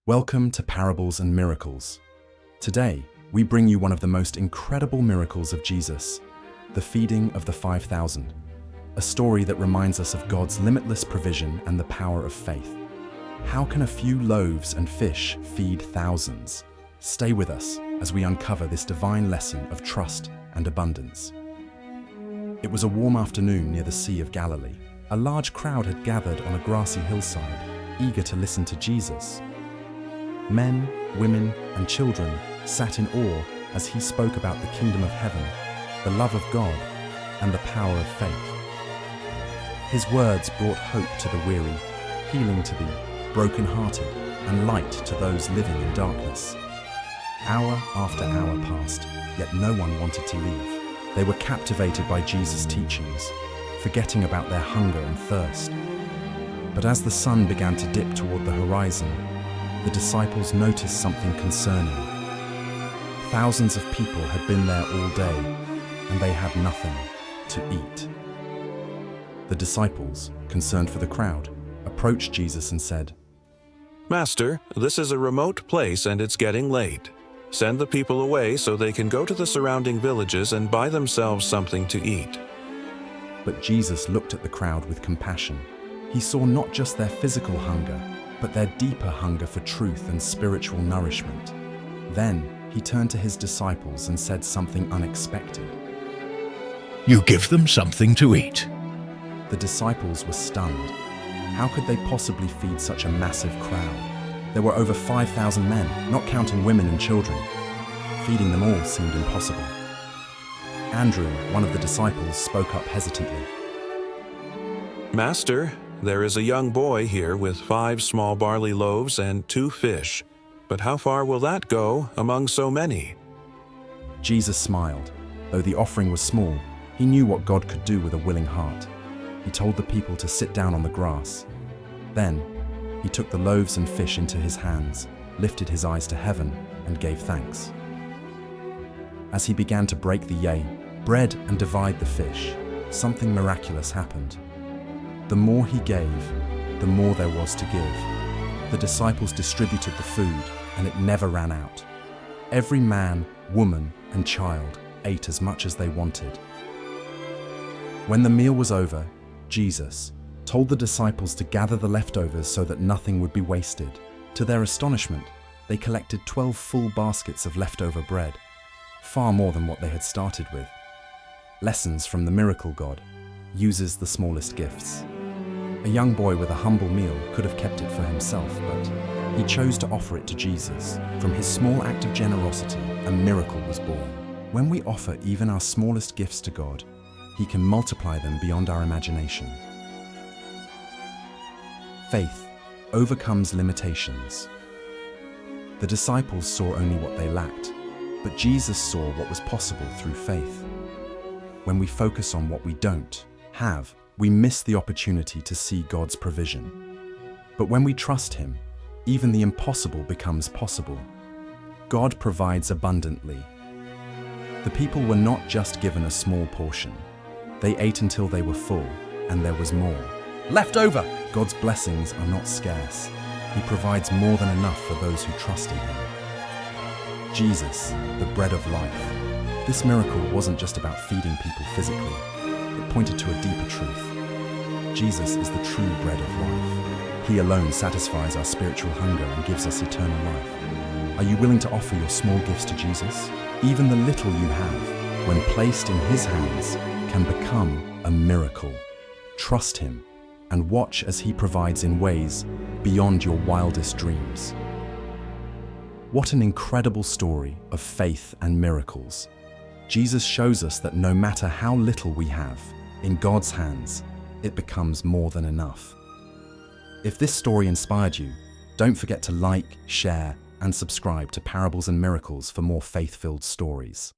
Welcome to Parables and Miracles. Today, we bring you one of the most incredible miracles of Jesus, the feeding of the 5,000, a story that reminds us of God's limitless provision and the power of faith. How can a few loaves and fish feed thousands? Stay with us as we uncover this divine lesson of trust and abundance. It was a warm afternoon near the Sea of Galilee. A large crowd had gathered on a grassy hillside, eager to listen to Jesus. Men, women, and children sat in awe as he spoke about the kingdom of heaven, the love of God, and the power of faith. His words brought hope to the weary, healing to the brokenhearted, and light to those living in darkness. Hour after hour passed, yet no one wanted to leave. They were captivated by Jesus' teachings, forgetting about their hunger and thirst. But as the sun began to dip toward the horizon, the disciples noticed something concerning. Thousands of people had been there all day, and they had nothing to eat. The disciples, concerned for the crowd, approached Jesus and said, "Master, this is a remote place and it's getting late. Send the people away so they can go to the surrounding villages and buy themselves something to eat." But Jesus looked at the crowd with compassion. He saw not just their physical hunger, but their deeper hunger for truth and spiritual nourishment. Then he turned to his disciples and said something unexpected. "You give them something to eat." The disciples were stunned. How could they possibly feed such a massive crowd? There were over 5,000 men, not counting women and children. Feeding them all seemed impossible. Andrew, one of the disciples, spoke up hesitantly. "Master, there is a young boy here with 5 small barley loaves and 2 fish. But how far will that go among so many?" Jesus smiled. Though the offering was small, he knew what God could do with a willing heart. He told the people to sit down on the grass. Then, he took the loaves and fish into his hands, lifted his eyes to heaven, and gave thanks. As he began to break the bread and divide the fish, something miraculous happened. The more he gave, the more there was to give. The disciples distributed the food, and it never ran out. Every man, woman, and child ate as much as they wanted. When the meal was over, Jesus told the disciples to gather the leftovers so that nothing would be wasted. To their astonishment, they collected 12 full baskets of leftover bread, far more than what they had started with. Lessons from the miracle God uses the smallest gifts. A young boy with a humble meal could have kept it for himself, but he chose to offer it to Jesus. From his small act of generosity, a miracle was born. When we offer even our smallest gifts to God, He can multiply them beyond our imagination. Faith overcomes limitations. The disciples saw only what they lacked, but Jesus saw what was possible through faith. When we focus on what we don't have, we miss the opportunity to see God's provision. But when we trust Him, even the impossible becomes possible. God provides abundantly. The people were not just given a small portion. They ate until they were full, and there was more. Left over! God's blessings are not scarce. He provides more than enough for those who trust in Him. Jesus, the bread of life. This miracle wasn't just about feeding people physically. It pointed to a deeper truth. Jesus is the true bread of life. He alone satisfies our spiritual hunger and gives us eternal life. Are you willing to offer your small gifts to Jesus? Even the little you have, when placed in His hands, can become a miracle. Trust Him and watch as He provides in ways beyond your wildest dreams. What an incredible story of faith and miracles. Jesus shows us that no matter how little we have, in God's hands, it becomes more than enough. If this story inspired you, don't forget to like, share, and subscribe to Parables and Miracles for more faith-filled stories.